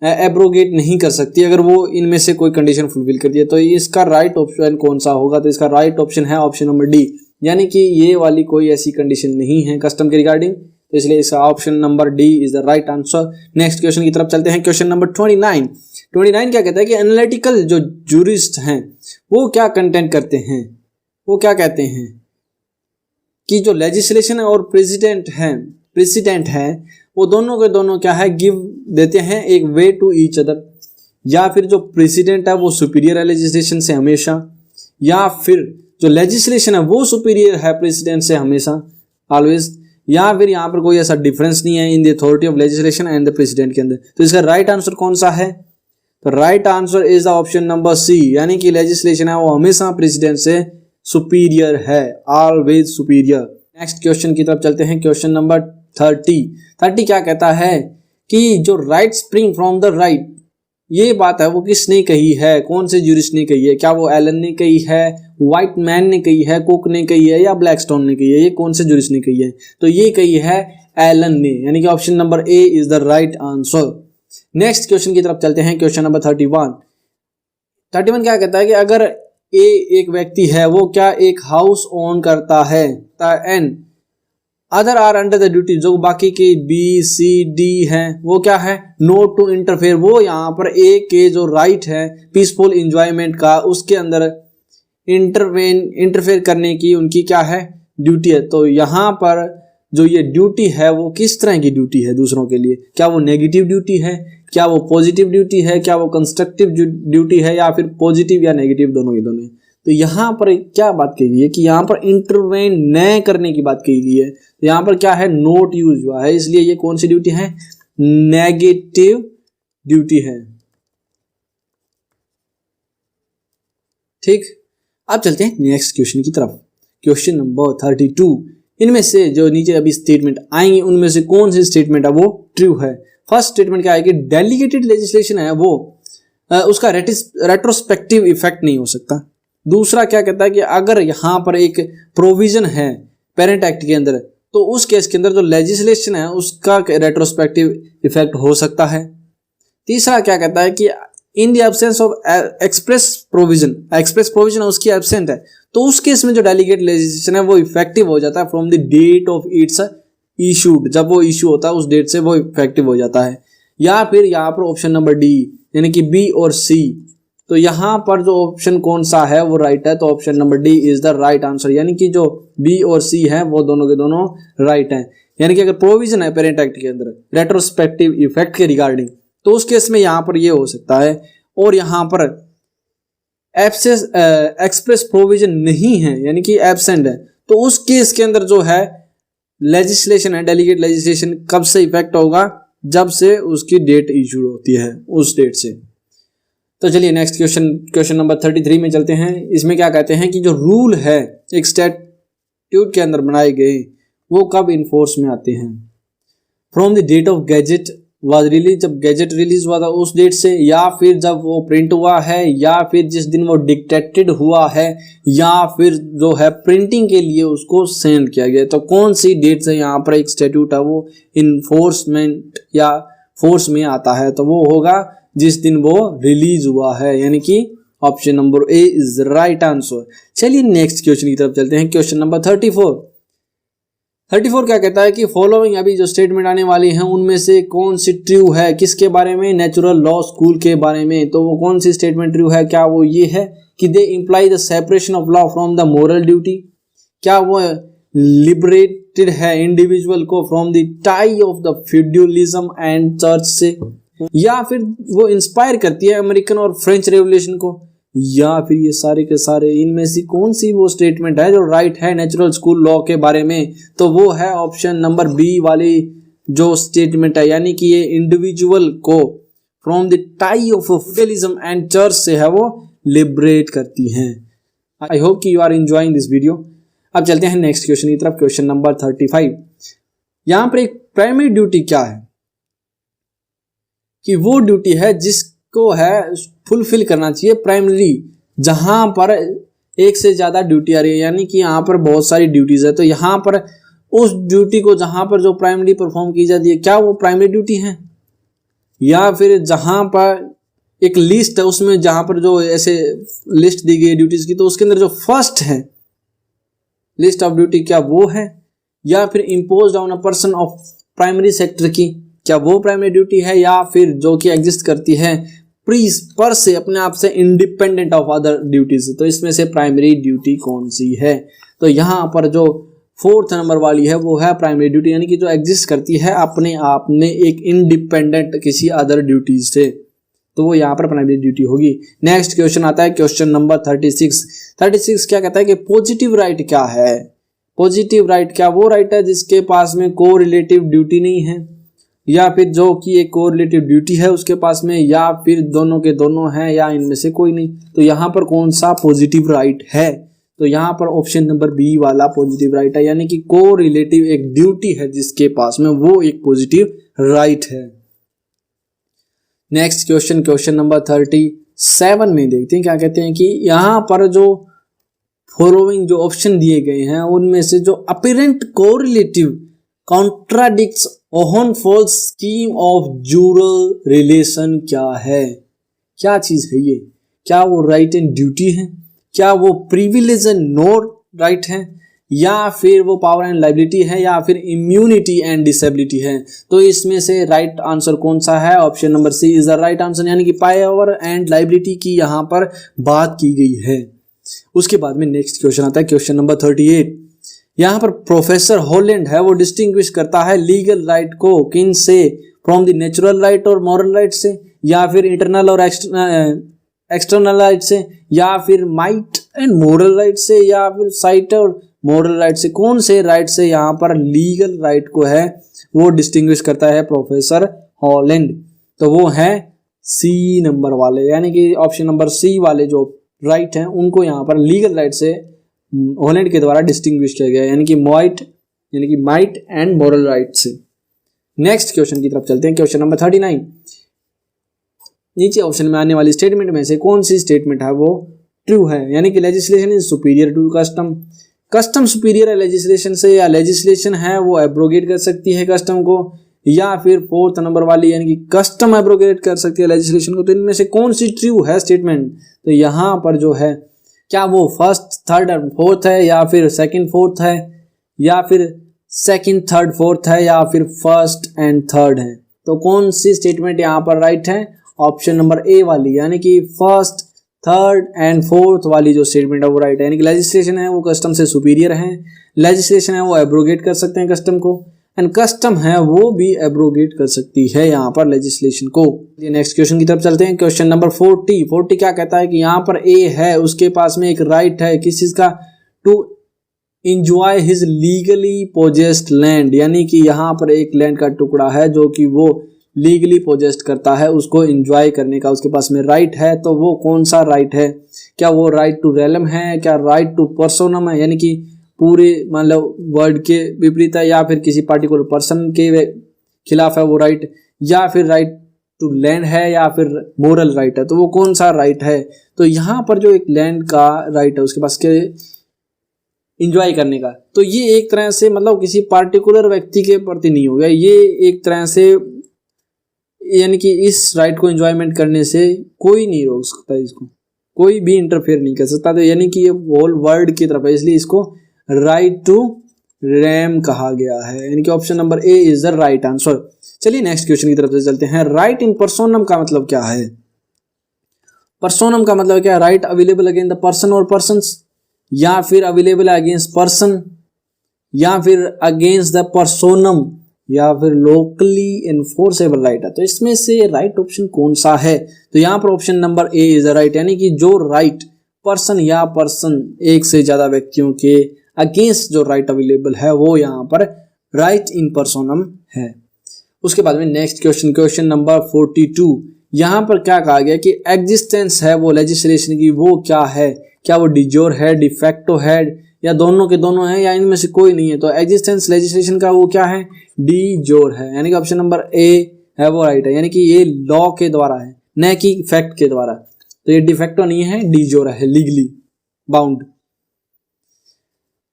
एब्रोगेट नहीं कर सकती अगर वो इनमें से कोई कंडीशन फुलफिल कर दिया। तो इसका राइट ऑप्शन कौन सा होगा? तो इसका राइट ऑप्शन है ऑप्शन नंबर डी, यानी कि ये वाली कोई ऐसी कंडीशन नहीं है कस्टम के रिगार्डिंग, तो इसलिए इसका option number D is the right answer. Next question की तरफ चलते हैं। क्वेश्चन नंबर 29 क्या कहता है कि एनालिटिकल जो जूरिस्ट हैं वो क्या कंटेंट करते हैं, वो क्या कहते हैं कि जो लेजिस्लेशन और प्रेसिडेंट है वो दोनों के दोनों क्या है गिव देते हैं एक वे टू ईच अदर, या फिर जो प्रेसिडेंट है वो सुपीरियर है लेजिस्लेशन से हमेशा, या फिर जो लेजिस्लेशन है वो सुपीरियर है प्रेसिडेंट से हमेशा ऑलवेज, या फिर यहाँ पर कोई ऐसा डिफरेंस नहीं है in the authority of legislation and the president के अंदर। तो इसका राइट आंसर कौन सा है? तो right answer is the option number C, यानी कि लेजिस्लेशन है वो हमेशा प्रेसिडेंट से सुपीरियर है, ऑलवेज सुपीरियर। नेक्स्ट क्वेश्चन की तरफ चलते हैं। क्वेश्चन नंबर 30 क्या कहता है कि जो right spring from the right, ये बात है वो किसने कही है, कौन से जूरिस्ट ने कही है? क्या वो एलन ने कही है, व्हाइट मैन ने कही है, कुक ने कही है, या ब्लैकस्टोन ने कही है? ये कौन से जूरिस्ट ने कही है? तो ये कही है एलन ने, यानी कि option number A is the right answer. Next question की तरफ चलते हैं। क्वेश्चन नंबर 31 क्या कहता है कि अगर ए एक व्यक्ति है वो क्या एक हाउस ओन करता है, and other are under the duty, जो बाकी के बी सी डी हैं वो क्या है नोट टू इंटरफेयर, वो यहाँ पर ए के जो राइट है पीसफुल इंजॉयमेंट का उसके अंदर इंटरफेयर करने की उनकी क्या है ड्यूटी है। तो यहाँ पर जो ये ड्यूटी है वो किस तरह की ड्यूटी है दूसरों के लिए? क्या वो नेगेटिव ड्यूटी है, क्या वो पॉजिटिव ड्यूटी है, क्या वो कंस्ट्रक्टिव ड्यूटी है, या फिर पॉजिटिव या नेगेटिव दोनों ही दोनों? तो यहाँ पर क्या बात कही गई है कि यहाँ पर इंटरवेन न करने की बात कही गई है। तो यहाँ पर क्या है नोट यूज हुआ है, इसलिए ये कौन सी ड्यूटी है? नेगेटिव ड्यूटी है। ठीक, अब चलते हैं नेक्स्ट क्वेश्चन की तरफ। क्वेश्चन नंबर 32, इनमें से जो नीचे अभी स्टेटमेंट आएंगे उनमें से कौन सी स्टेटमेंट है वो ट्रू है? फर्स्ट स्टेटमेंट क्या है कि डेलीगेटेड लेजिस्लेशन है वो उसका रेट्रोस्पेक्टिव इफेक्ट नहीं हो सकता। दूसरा क्या कहता है कि अगर यहाँ पर एक प्रोविजन है पेरेंट एक्ट के अंदर तो उस केस के अंदर जो लेजिस्लेशन है उसका रेट्रोस्पेक्टिव इफेक्ट हो सकता है। तीसरा क्या कहता है कि in the absence of express provision उसकी एब्सेंट है तो उस केस में जो डेलीगेट लेजिस्लेशन है वो इफेक्टिव हो जाता है from the date of its issued, जब वो इशू होता है उस डेट से वो इफेक्टिव हो जाता है। या फिर यहाँ पर ऑप्शन नंबर डी यानी कि बी और सी, तो यहाँ पर जो ऑप्शन कौन सा है वो राइट है, तो option number D is the right answer, यानी कि जो बी और सी है वो दोनों के दोनों राइट हैं। यानी कि अगर प्रोविजन है पेरेंट एक्ट के अंदर रेट्रोस्पेक्टिव इफेक्ट के रिगार्डिंग तो उस केस में यहाँ पर ये हो सकता है, और यहाँ पर एक्सप्रेस प्रोविजन नहीं है यानी कि एब्सेंट है तो उस केस के अंदर जो है लेजिस्लेशन है डेलीगेट लेजिस्लेशन कब से इफेक्ट होगा? जब से उसकी डेट इशू होती है उस डेट से। तो चलिए नेक्स्ट क्वेश्चन नंबर 33 में चलते हैं। इसमें क्या कहते हैं कि जो रूल है एक स्टैट्यूट के अंदर बनाए गए वो कब इन्फोर्स में आते हैं? From the date of gazette was release, जब गैजेट रिलीज हुआ था उस डेट से, या फिर जब वो प्रिंट हुआ है, या फिर जिस दिन वो डिक्टेटेड हुआ है, या फिर जो है प्रिंटिंग के लिए उसको सेंड किया गया। तो कौन सी डेट से यहाँ पर एक स्टैट्यूट है वो इन्फोर्समेंट या फोर्स में आता है, तो वो होगा जिस दिन वो रिलीज हुआ है, यानी कि option number A is right answer. चलिए नेक्स्ट क्वेश्चन की तरफ चलते हैं। क्वेश्चन नंबर 34 क्या कहता है कि फॉलोइंग, अभी जो स्टेटमेंट आने वाली है उनमें से कौन सी ट्रू है, किसके बारे में, नेचुरल लॉ स्कूल के बारे में। तो वो कौन सी स्टेटमेंट ट्रू है, क्या वो ये है कि they imply the separation of law from the moral duty, क्या वो लिबरेटेड है इंडिविजुअल को from the tie of the feudalism and church से, या फिर वो इंस्पायर करती है अमेरिकन और फ्रेंच रेवोल्यूशन को, या फिर ये सारे के सारे इनमें से कौन सी वो स्टेटमेंट है जो राइट है नेचुरल स्कूल लॉ के बारे में। तो वो है ऑप्शन नंबर बी वाली जो स्टेटमेंट है, यानी कि ये इंडिविजुअल को from the tie of feudalism and church से है वो लिबरेट करती हैं। आई होप कि you are enjoying this video. अब चलते हैं नेक्स्ट क्वेश्चन की तरफ। क्वेश्चन नंबर 35, यहाँ पर एक प्राइमरी ड्यूटी क्या है कि वो ड्यूटी है जिसको है फुलफिल करना चाहिए प्राइमरी, जहां पर एक से ज्यादा ड्यूटी आ रही है, यानी कि यहाँ पर बहुत सारी ड्यूटीज है, तो यहाँ पर उस ड्यूटी को जहां पर जो प्राइमरी परफॉर्म की जाती है क्या वो प्राइमरी ड्यूटी है, या फिर जहां पर एक लिस्ट है उसमें जहां पर जो ऐसे लिस्ट दी गई ड्यूटीज की, तो उसके अंदर जो फर्स्ट है लिस्ट ऑफ ड्यूटी क्या वो है, या फिर imposed on a person of primary sector की क्या वो प्राइमरी ड्यूटी है, या फिर जो कि एग्जिस्ट करती है पर से अपने आप से इंडिपेंडेंट ऑफ अदर ड्यूटीज। तो इसमें से प्राइमरी ड्यूटी कौन सी है, तो यहाँ पर जो 4th नंबर वाली है वो है प्राइमरी ड्यूटी, यानी कि जो एग्जिस्ट करती है अपने आप में एक इंडिपेंडेंट किसी अदर ड्यूटीज से, तो वो यहाँ पर प्राइमरी ड्यूटी होगी। नेक्स्ट क्वेश्चन आता है क्वेश्चन नंबर 36 क्या कहता है कि पॉजिटिव राइट क्या है। पॉजिटिव राइट क्या वो राइट है जिसके पास में को रिलेटिव ड्यूटी नहीं है, या फिर जो कि एक कोरिलेटिव ड्यूटी है उसके पास में, या फिर दोनों के दोनों हैं, या इनमें से कोई नहीं। तो यहाँ पर कौन सा पॉजिटिव राइट है, तो यहाँ पर ऑप्शन नंबर बी वाला पॉजिटिव राइट है, यानी कि कोरिलेटिव एक ड्यूटी है जिसके पास में वो एक पॉजिटिव राइट है। नेक्स्ट क्वेश्चन नंबर 37 में देखते हैं क्या कहते हैं कि यहाँ पर जो फॉलोइंग जो ऑप्शन दिए गए हैं उनमें से जो apparent correlative contradicts Hohfeld's scheme of jural relation क्या है, क्या चीज है ये, क्या वो राइट एंड ड्यूटी है, क्या वो प्रिविलेज एंड नो राइट है, या फिर वो पावर एंड लाइबिलिटी है, या फिर इम्यूनिटी एंड डिसेबिलिटी है। तो इसमें से राइट आंसर कौन सा है, option number C is the right answer, यानी कि पावर एंड लाइबिलिटी की यहाँ पर बात की गई है। उसके बाद में नेक्स्ट क्वेश्चन आता है क्वेश्चन नंबर 38। यहाँ पर प्रोफेसर हॉलैंड है वो डिस्टिंग्विश करता है लीगल राइट को किन से, फ्रॉम द नेचुरल राइट और मॉरल राइट से, या फिर इंटरनल और एक्सटर्नल राइट से, या फिर माइट एंड मोरल राइट से, या फिर साइट और मॉरल राइट से। कौन से राइट से यहाँ पर लीगल राइट को है वो डिस्टिंग्विश करता है प्रोफेसर हॉलैंड, तो वो है सी नंबर वाले, यानी कि ऑप्शन नंबर सी वाले जो राइट हैं उनको यहाँ पर लीगल राइट से हॉलैंड के द्वारा डिस्टिंग्विश किया गया, यानी कि माइट एंड मॉरल राइट से। नेक्स्ट क्वेश्चन की तरफ चलते हैं क्वेश्चन नंबर 39। नीचे ऑप्शन में आने वाली स्टेटमेंट में से कौन सी स्टेटमेंट है वो ट्रू है, यानी कि legislation is superior to custom superior है लेजिस्लेशन से, या लेजिस्लेशन है वो एब्रोगेट कर सकती है कस्टम को, या फिर 4th नंबर वाली यानी कि कस्टम एब्रोगेट कर सकती है लेजिस्लेशन को। तो इनमें से कौन सी ट्रू है स्टेटमेंट, तो यहाँ पर जो है क्या वो 1st 3rd और 4th है, या फिर 2nd 4th है, या फिर 2nd 3rd 4th है, या फिर 1st and 3rd है। तो कौन सी स्टेटमेंट यहाँ पर राइट है, ऑप्शन नंबर ए वाली, यानी कि 1st 3rd and 4th वाली जो स्टेटमेंट है वो राइट है, यानी कि लेजिस्लेशन है वो कस्टम से सुपीरियर है, लेजिस्लेशन है वो एब्रोगेट कर सकते हैं कस्टम को, एंड कस्टम है वो भी एब्रोगेट कर सकती है यहाँ पर लेजिस्लेशन को। नेक्स्ट क्वेश्चन की तरफ चलते हैं क्वेश्चन नंबर 40 क्या कहता है कि यहाँ पर ए है उसके पास में एक राइट है किस चीज का, to enjoy his legally possessed land, यानी कि यहाँ पर एक लैंड का टुकड़ा है जो कि वो लीगली पोजेस्ड करता है, उसको एंजॉय करने का उसके पास में राइट है। तो वो कौन सा राइट है, क्या वो राइट टू रेलम है, क्या राइट टू पर्सोनम है, यानी कि पूरे मतलब वर्ड के विपरीत है, या फिर किसी पार्टिकुलर पर्सन के खिलाफ है वो राइट, या फिर राइट टू लैंड है या फिर मोरल राइट है, तो वो कौन सा राइट है? तो यहाँ पर जो एक लैंड का राइट है उसके पास के इंजॉय करने का, तो ये एक तरह से मतलब किसी पार्टिकुलर व्यक्ति के प्रति नहीं हो गया, ये एक तरह से यानी कि इस राइट को एंजॉयमेंट करने से कोई नहीं रोक सकता, इसको कोई भी इंटरफेयर नहीं कर सकता, तो यानी कि ये होल वर्ल्ड की तरफ है, इसलिए इसको राइट टू रैम कहा गया है, यानी कि option number A is the right answer. चलिए नेक्स्ट क्वेश्चन की तरफ से चलते हैं। राइट इन पर्सोनम का मतलब क्या है? पर्सोनम का मतलब क्या है? Right available against the person और पर्संस, या फिर अवेलेबल अगेंस्ट पर्सन, या फिर अगेंस्ट द पर्सोनम, या फिर लोकली एनफोर्सेबल राइट है। तो इसमें से राइट ऑप्शन कौन सा है? तो यहाँ पर option number A is the right, यानी कि जो राइट पर्सन या पर्सन एक से ज्यादा व्यक्तियों के अगेंस्ट जो राइट अवेलेबल है वो यहाँ पर राइट इन पर्सोनम है। उसके बाद में नेक्स्ट क्वेश्चन, क्वेश्चन नंबर 42, यहाँ पर क्या कहा गया कि एग्जिस्टेंस है वो लेजिस्लेशन की, वो क्या है? क्या वो डिजोर है, डिफेक्टो है, या दोनों के दोनों है, या इनमें से कोई नहीं है? तो एग्जिस्टेंस लेजिस्लेशन का वो क्या है? डिजोर है, यानी कि ऑप्शन नंबर ए है वो राइट है, यानी कि ये लॉ के द्वारा है न कि फैक्ट के द्वारा, तो ये डिफेक्टो नहीं है, डिजोर है, लीगली बाउंड।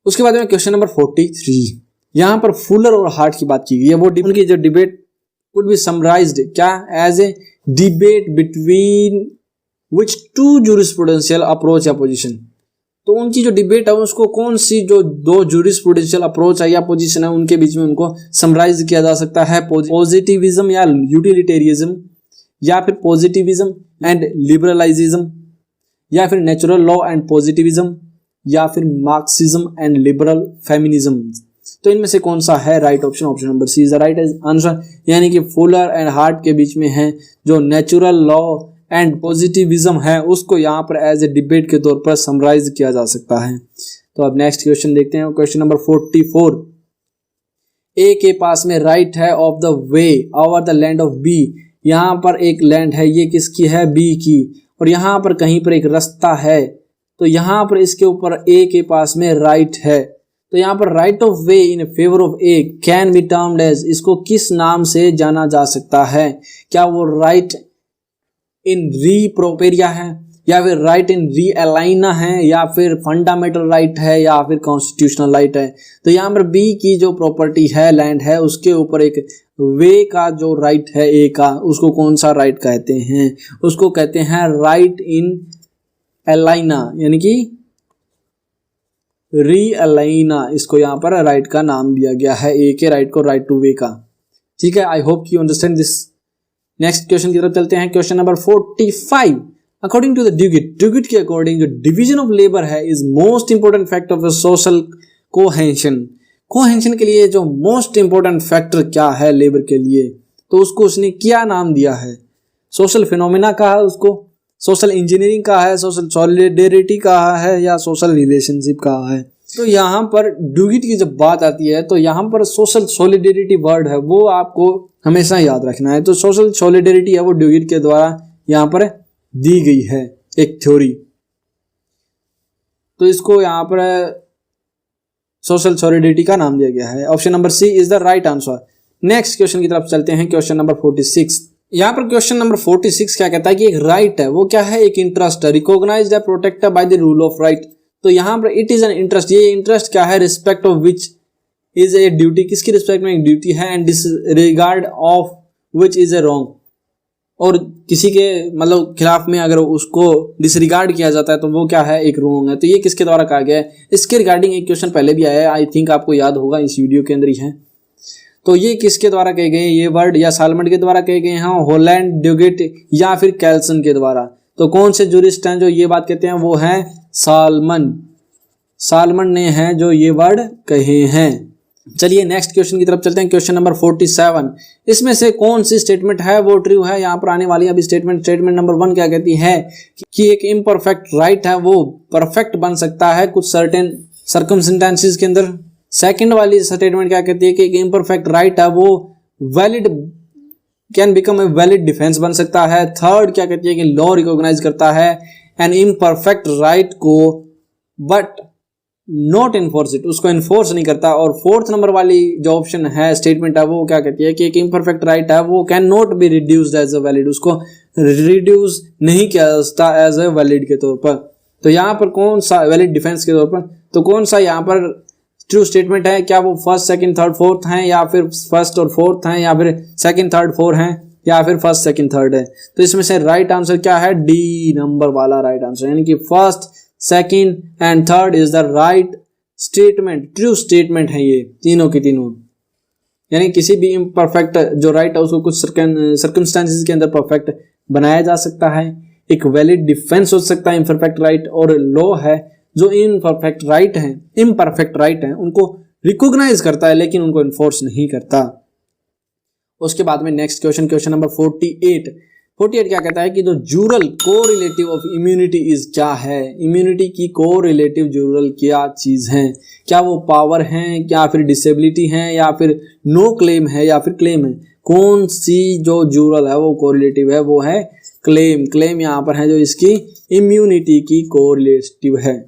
उसके बाद में क्वेश्चन नंबर 43, यहाँ पर फुलर और हार्ट की बात की गई है, वो उनकी जो डिबेट कुड बी समराइज्ड क्या as a debate between which two jurisprudential approach या पोजीशन। तो उनकी जो डिबेट है उसको कौन सी जो दो जूरिस्प्रूडेंशियल अप्रोच है या पोजीशन है उनके बीच में उनको समराइज किया जा सकता है? पॉजिटिविज्म या यूटिलिटेरियज्म, या फिर पॉजिटिविज्म एंड लिबरलाइजिज्म, या फिर नेचुरल लॉ एंड पॉजिटिविज्म, या फिर मार्क्सिज्म एंड लिबरल फेमिनिज्म। तो इनमें से कौन सा है right option? Option number C is the right answer, यानी कि फुलर एंड हार्ट के बीच में है जो नेचुरल लॉ एंड पॉजिटिविज्म है उसको यहाँ पर एज ए डिबेट के तौर पर समराइज किया जा सकता है। तो अब नेक्स्ट क्वेश्चन देखते हैं, क्वेश्चन नंबर 44, ए के पास में राइट है of the way over the land of B. यहाँ पर एक लैंड है, ये किसकी है? बी की, और यहाँ पर कहीं पर एक रास्ता है, तो यहाँ पर इसके ऊपर ए के पास में राइट है, तो यहाँ पर right of way in favour of A can be termed as, इसको किस नाम से जाना जा सकता है? क्या वो राइट इन री प्रोपेरिया है, या फिर राइट इन री अलाइना है, या फिर फंडामेंटल राइट है, या फिर कॉन्स्टिट्यूशनल राइट है? तो यहाँ पर बी की जो प्रॉपर्टी है, लैंड है, उसके ऊपर एक वे का जो राइट है ए का, उसको कौन सा राइट कहते हैं? उसको कहते हैं राइट इन अलाइना, यानी कि री अलाइना, इसको यहाँ पर राइट का नाम दिया गया है, ए के राइट को, राइट टू वे का। ठीक है, I hope you understand this. Next question की तरफ चलते हैं, question number 45, according to the Duguit के अकॉर्डिंग जो डिवीजन ऑफ लेबर है is most important factor of social cohesion के लिए जो मोस्ट इंपोर्टेंट फैक्टर क्या है लेबर के लिए? तो उसको उसने क्या नाम दिया है? सोशल फिनोमिना कहा है उसको, सोशल इंजीनियरिंग कहा है, सोशल सॉलिडेरिटी कहा है, या सोशल रिलेशनशिप कहा है? तो यहाँ पर ड्यूगिट की जब बात आती है तो यहाँ पर सोशल सॉलिडेरिटी वर्ड है वो आपको हमेशा याद रखना है। तो सोशल सॉलिडेरिटी है वो ड्यूगिट के द्वारा यहाँ पर दी गई है एक थ्योरी, तो इसको यहाँ पर सोशल सॉलिडेरिटी का नाम दिया गया है। Option number C is the right answer. Next question की तरफ चलते हैं, क्वेश्चन नंबर 46। यहाँ पर क्वेश्चन नंबर 46 क्या कहता है कि एक राइट है वो क्या है? एक इंटरेस्ट है, रिकॉग्नाइज्ड है, protected by the rule of right. तो यहाँ पर इट इज एन इंटरेस्ट, ये इंटरेस्ट क्या है? Respect of which is a duty, किसकी रिस्पेक्ट में एक ड्यूटी है, and disregard of which is a wrong, और किसी के मतलब खिलाफ में अगर उसको डिसरिगार्ड किया जाता है तो वो क्या है? एक रॉन्ग है। तो ये किसके द्वारा कहा गया है? इसके रिगार्डिंग एक क्वेश्चन पहले भी आया है, आई थिंक आपको याद होगा, इस वीडियो के अंदर ही है। तो ये किसके द्वारा कहे गए ये वर्ड? या सालमन के द्वारा कहे गए हैं, हॉलैंड, ड्यूगिट, या फिर कैल्सन के द्वारा? तो कौन से जूरिस्ट हैं जो ये बात कहते हैं? वो हैं सालमन ने हैं जो ये वर्ड कहे हैं। चलिए नेक्स्ट क्वेश्चन की तरफ चलते हैं, क्वेश्चन नंबर 47। इसमें से कौन सी स्टेटमेंट है वो ट्रू है? यहाँ पर आने वाली अभी स्टेटमेंट नंबर 1 क्या कहती है कि एक इम्परफेक्ट राइट है वो परफेक्ट बन सकता है कुछ सर्टेन सर्कमस्टेंसेस के अंदर। सेकंड वाली स्टेटमेंट क्या कहती है कि एक इम्परफेक्ट राइट है वो valid can become a valid defence बन सकता है। थर्ड क्या कहती है कि लॉ रिकॉग्नाइज करता है एन इम्परफेक्ट राइट को बट नॉट इन्फोर्स इट, उसको इन्फोर्स नहीं करता। और फोर्थ नंबर वाली जो ऑप्शन है स्टेटमेंट है वो क्या कहती है कि एक इम्परफेक्ट राइट है वो can not be reduced as a valid, उसको रिड्यूस नहीं किया जा सकता एज अ वैलिड के तौर पर। तो यहाँ पर कौन सा वैलिड डिफेंस के तौर पर, तो कौन सा यहाँ पर ट्रू स्टेटमेंट है? क्या वो फर्स्ट सेकंड थर्ड फोर्थ हैं, या फिर फर्स्ट और फोर्थ हैं, या फिर सेकंड थर्ड फोर हैं, या फिर फर्स्ट सेकंड थर्ड है? तो इसमें से राइट आंसर क्या है? डी नंबर वाला राइट आंसर, यानी कि first second and third is the right statement, true statement है ये तीनों की तीनों। यानी किसी भी इम्परफेक्ट जो राइट है उसको कुछ सर्कमस्टेंसेस के अंदर परफेक्ट बनाया जा सकता है। एक वैलिड डिफेंस हो सकता है इम्परफेक्ट राइट, और लॉ है जो इम्परफेक्ट राइट है उनको रिकॉग्नाइज करता है लेकिन उनको इन्फोर्स नहीं करता। उसके बाद में नेक्स्ट क्वेश्चन नंबर 48 क्या कहता है कि जो Jurel correlative of immunity is क्या है? इम्यूनिटी की कोरिलेटिव जूरल क्या चीज है? क्या वो पावर है, या फिर डिसेबिलिटी है, या फिर नो क्लेम है, या फिर क्लेम है? कौन सी जो जूरल है वो कोरिलेटिव है? वो है क्लेम यहाँ पर है जो इसकी इम्यूनिटी की कोरिलेटिव है।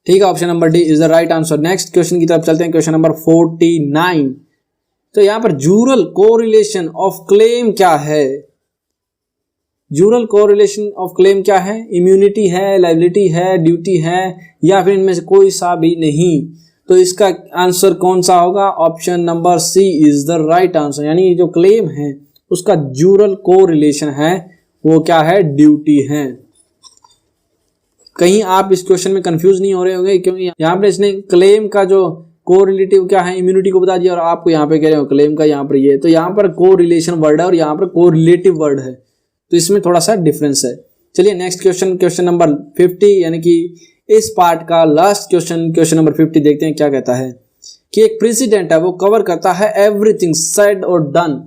ठीक है, option number D is the right answer. Next question की तरफ चलते हैं, क्वेश्चन नंबर 49। तो यहाँ पर जूरल कोरिलेशन ऑफ क्लेम क्या है? जूरल कोरिलेशन ऑफ क्लेम क्या है? इम्यूनिटी है, लायबिलिटी है, ड्यूटी है, या फिर इनमें से कोई सा भी नहीं? तो इसका आंसर कौन सा होगा? Option number C is the right answer, यानी जो क्लेम है उसका जूरल कोरिलेशन है वो क्या है? ड्यूटी है। कहीं आप इस क्वेश्चन में कंफ्यूज नहीं हो रहे होंगे, क्योंकि यहाँ पर इसने क्लेम का जो कोरिलेटिव क्या है इम्यूनिटी को बता दिया, और आपको यहाँ पे कह रहे हो क्लेम का यहाँ पर ये, तो यहाँ पर कोरिलेशन वर्ड है और यहाँ पर कोरिलेटिव वर्ड है, तो इसमें थोड़ा सा डिफरेंस है। चलिए नेक्स्ट क्वेश्चन नंबर 50, यानी कि इस पार्ट का लास्ट क्वेश्चन नंबर 50 देखते हैं क्या कहता है कि एक प्रेसिडेंट है वो कवर करता है एवरीथिंग सेड और done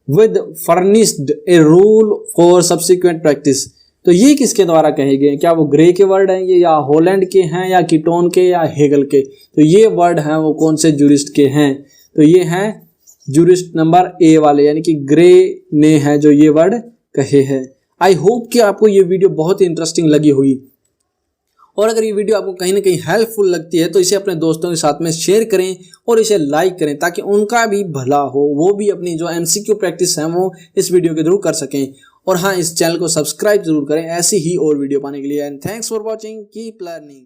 with furnished a rule for subsequent practice. तो ये किसके द्वारा कहे गए? क्या वो ग्रे के वर्ड हैं ये, या हॉलैंड के हैं, या कीटोन के, या हेगल के? तो ये वर्ड हैं वो कौन से जूरिस्ट के हैं? तो ये हैं जूरिस्ट नंबर ए वाले, यानी कि ग्रे ने है जो ये वर्ड कहे हैं। आई होप कि आपको ये वीडियो बहुत ही इंटरेस्टिंग लगी हुई, और अगर ये वीडियो आपको कहीं ना कहीं हेल्पफुल लगती है तो इसे अपने दोस्तों के साथ में शेयर करें और इसे लाइक करें, ताकि उनका भी भला हो, वो भी अपनी जो MCQ प्रैक्टिस है वो इस वीडियो के थ्रू कर सकें। और हाँ, इस चैनल को सब्सक्राइब जरूर करें ऐसी ही और वीडियो पाने के लिए। And thanks for watching, keep learning.